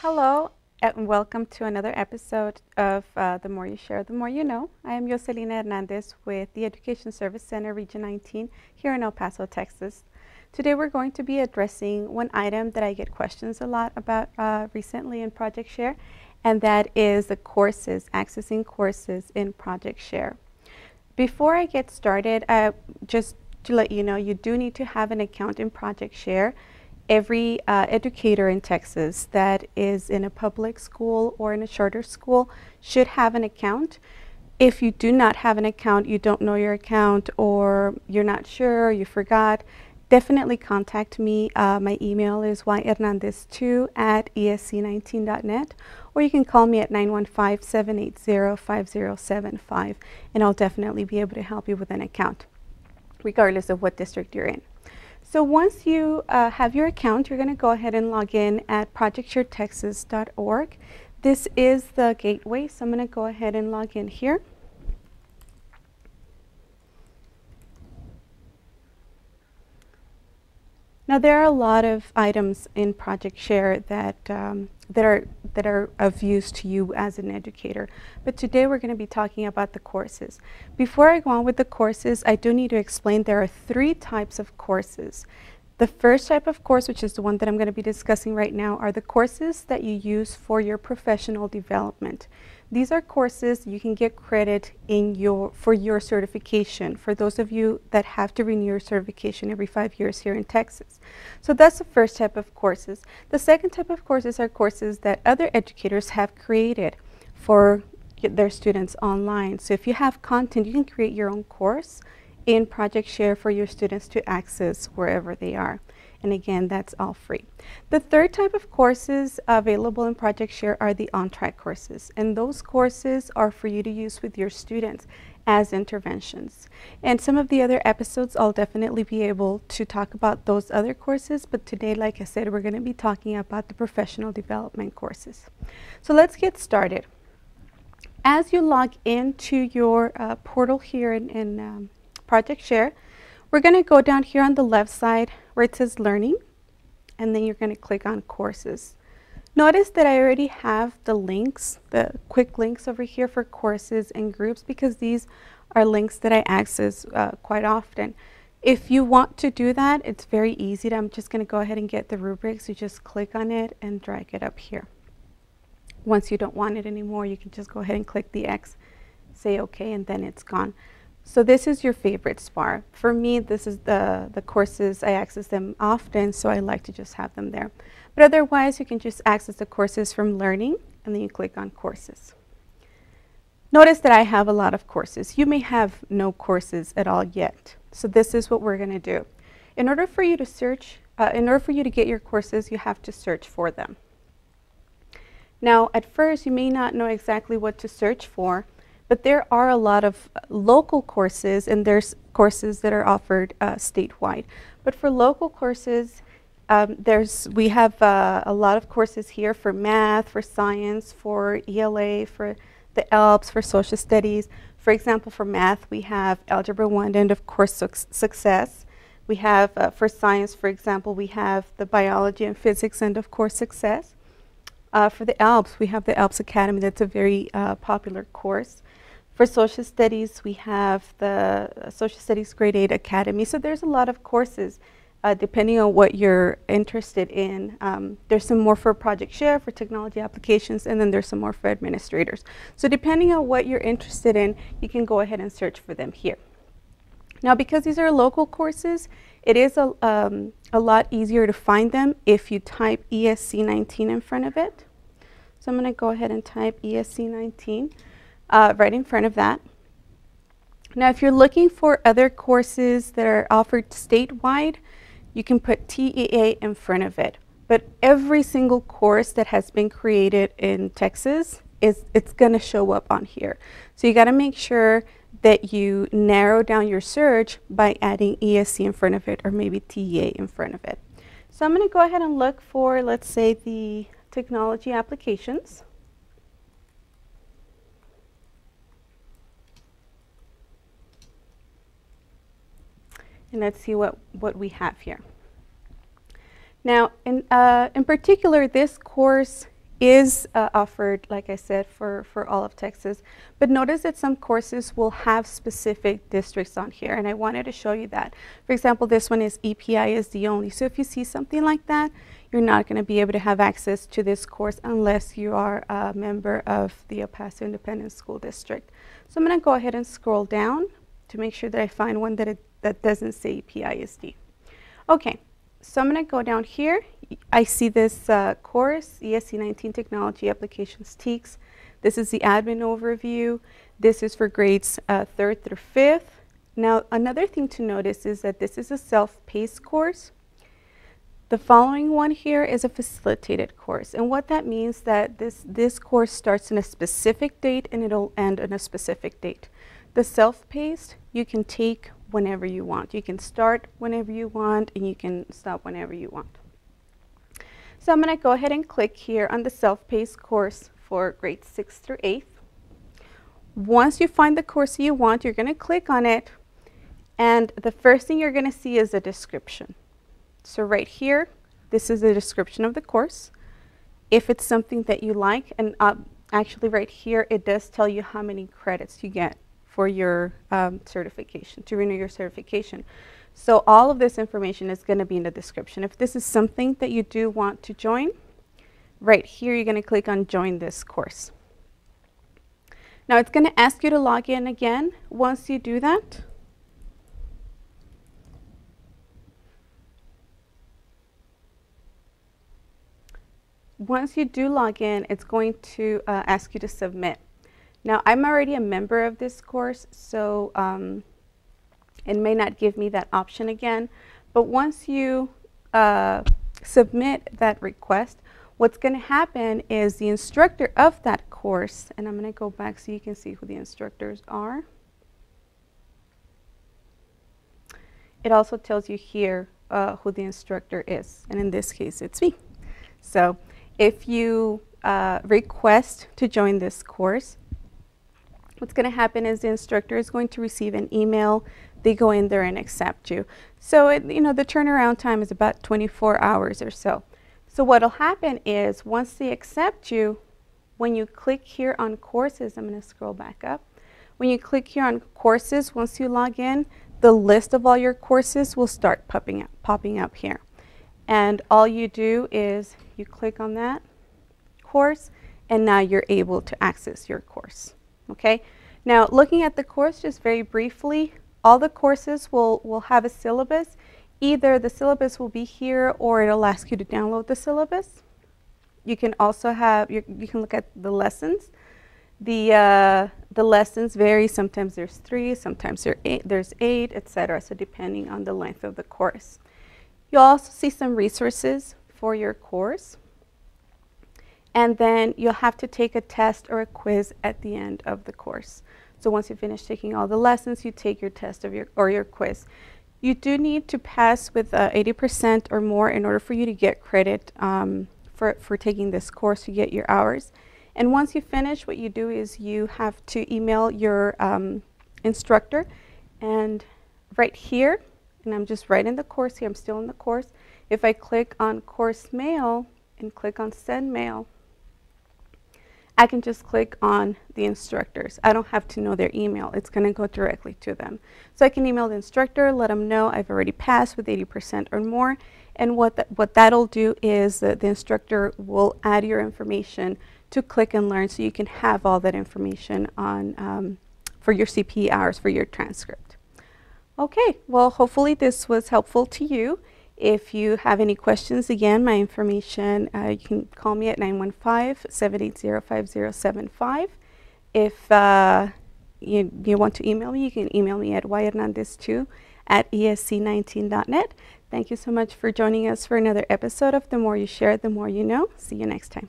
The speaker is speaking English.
Hello, and welcome to another episode of The More You Share, The More You Know. I am Jocelina Hernandez with the Education Service Center, Region 19, here in El Paso, Texas. Today we're going to be addressing one item that I get questions a lot about recently in Project Share, and that is the courses, accessing courses in Project Share. Before I get started, just to let you know, you do need to have an account in Project Share. Every educator in Texas that is in a public school or in a charter school should have an account. If you do not have an account, you don't know your account, or you're not sure, you forgot, definitely contact me. My email is yhernandez2@esc19.net, or you can call me at 915-780-5075, and I'll definitely be able to help you with an account, regardless of what district you're in. So once you have your account, you're going to go ahead and log in at projectsharetexas.org. This is the gateway, so I'm going to go ahead and log in here. Now there are a lot of items in Project Share that that are of use to you as an educator, but today we're going to be talking about the courses. Before I go on with the courses, I do need to explain there are three types of courses. The first type of course, which is the one that I'm going to be discussing right now, are the courses that you use for your professional development. These are courses you can get credit in for your certification, for those of you that have to renew your certification every 5 years here in Texas. So that's the first type of courses. The second type of courses are courses that other educators have created for their students online. So if you have content, you can create your own course in Project Share for your students to access wherever they are. And again, that's all free. The third type of courses available in Project Share are the on-track courses. And those courses are for you to use with your students as interventions. And some of the other episodes, I'll definitely be able to talk about those other courses. But today, like I said, we're going to be talking about the professional development courses. So let's get started. As you log into your portal here in Project Share, we're going to go down here on the left side where it says Learning, and then you're going to click on Courses. Notice that I already have the links, the quick links over here for courses and groups, because these are links that I access quite often. If you want to do that, it's very easy. I'm just going to go ahead and get the rubrics. You just click on it and drag it up here. Once you don't want it anymore, you can just go ahead and click the X, say OK, and then it's gone. So this is your favorites bar. For me, this is the courses. I access them often, so I like to just have them there. But otherwise, you can just access the courses from Learning, and then you click on Courses. Notice that I have a lot of courses. You may have no courses at all yet. So this is what we're going to do. In order for you to search, in order for you to get your courses, you have to search for them. Now, at first, you may not know exactly what to search for, but there are a lot of local courses, and there's courses that are offered statewide. But for local courses, we have a lot of courses here for math, for science, for ELA, for the ALPS, for social studies. For example, for math, we have Algebra 1 and of course Success. We have, for science, for example, we have the biology and physics and of course Success. For the ALPS, we have the ALPS Academy. That's a very popular course. For social studies, we have the Social Studies Grade 8 Academy. So there's a lot of courses depending on what you're interested in. There's some more for Project Share, for technology applications, and then there's some more for administrators. So depending on what you're interested in, you can go ahead and search for them here. Now, because these are local courses, it is a lot easier to find them if you type ESC19 in front of it. So I'm going to go ahead and type ESC19 right in front of that. Now, if you're looking for other courses that are offered statewide, you can put TEA in front of it. But every single course that has been created in Texas, it's going to show up on here. So you got to make sure that you narrow down your search by adding ESC in front of it, or maybe TEA in front of it. So I'm going to go ahead and look for, let's say, the technology applications. And let's see what we have here. Now, in particular, this course is offered, like I said, for all of Texas. But notice that some courses will have specific districts on here, and I wanted to show you that. For example, this one is EPISD only. So if you see something like that, you're not going to be able to have access to this course unless you are a member of the El Paso Independent School District. So I'm going to go ahead and scroll down to make sure that I find one that doesn't say EPISD. Okay. So I'm going to go down here. I see this course, ESC 19 Technology Applications TEKS. This is the admin overview. This is for grades 3rd through 5th. Now, another thing to notice is that this is a self-paced course. The following one here is a facilitated course. And what that means that this course starts in a specific date and it'll end on a specific date. The self-paced, you can take whenever you want. You can start whenever you want and you can stop whenever you want. So I'm going to go ahead and click here on the self-paced course for grades 6th through 8th. Once you find the course you want, you're going to click on it, and the first thing you're going to see is a description. So right here, this is the description of the course. If it's something that you like, and actually right here it does tell you how many credits you get for your certification, to renew your certification. So all of this information is going to be in the description. If this is something that you do want to join, right here you're going to click on join this course. Now it's going to ask you to log in again. Once you do that, once you do log in, it's going to ask you to submit. Now, I'm already a member of this course, so it may not give me that option again. But once you submit that request, what's going to happen is the instructor of that course, and I'm going to go back so you can see who the instructors are. It also tells you here who the instructor is, and in this case, it's me. So if you request to join this course, what's going to happen is the instructor is going to receive an email. They go in there and accept you. So the turnaround time is about 24 hours or so. So what will happen is once they accept you, when you click here on courses, I'm going to scroll back up. When you click here on courses, once you log in, the list of all your courses will start popping up here. And all you do is you click on that course, and now you're able to access your course. Okay, now looking at the course just very briefly, all the courses will have a syllabus. Either the syllabus will be here or it'll ask you to download the syllabus. You can also have, you can look at the lessons. The lessons vary. Sometimes there's 3, sometimes there's 8, etc. So depending on the length of the course. You'll also see some resources for your course. And then you'll have to take a test or a quiz at the end of the course. So once you finish taking all the lessons, you take your test or your quiz. You do need to pass with 80% or more in order for you to get credit for taking this course to get your hours. And once you finish, what you do is you have to email your instructor. And right here, and I'm just right in the course here, I'm still in the course. If I click on course mail and click on send mail, I can just click on the instructors. I don't have to know their email. It's going to go directly to them. So I can email the instructor, let them know I've already passed with 80% or more. And what that'll do is the instructor will add your information to Click and Learn so you can have all that information on for your CPE hours, for your transcript. Okay, well, hopefully this was helpful to you. If you have any questions, again, my information, you can call me at 915-780-5075. If you want to email me, you can email me at yhernandez2@esc19.net. Thank you so much for joining us for another episode of The More You Share, The More You Know. See you next time.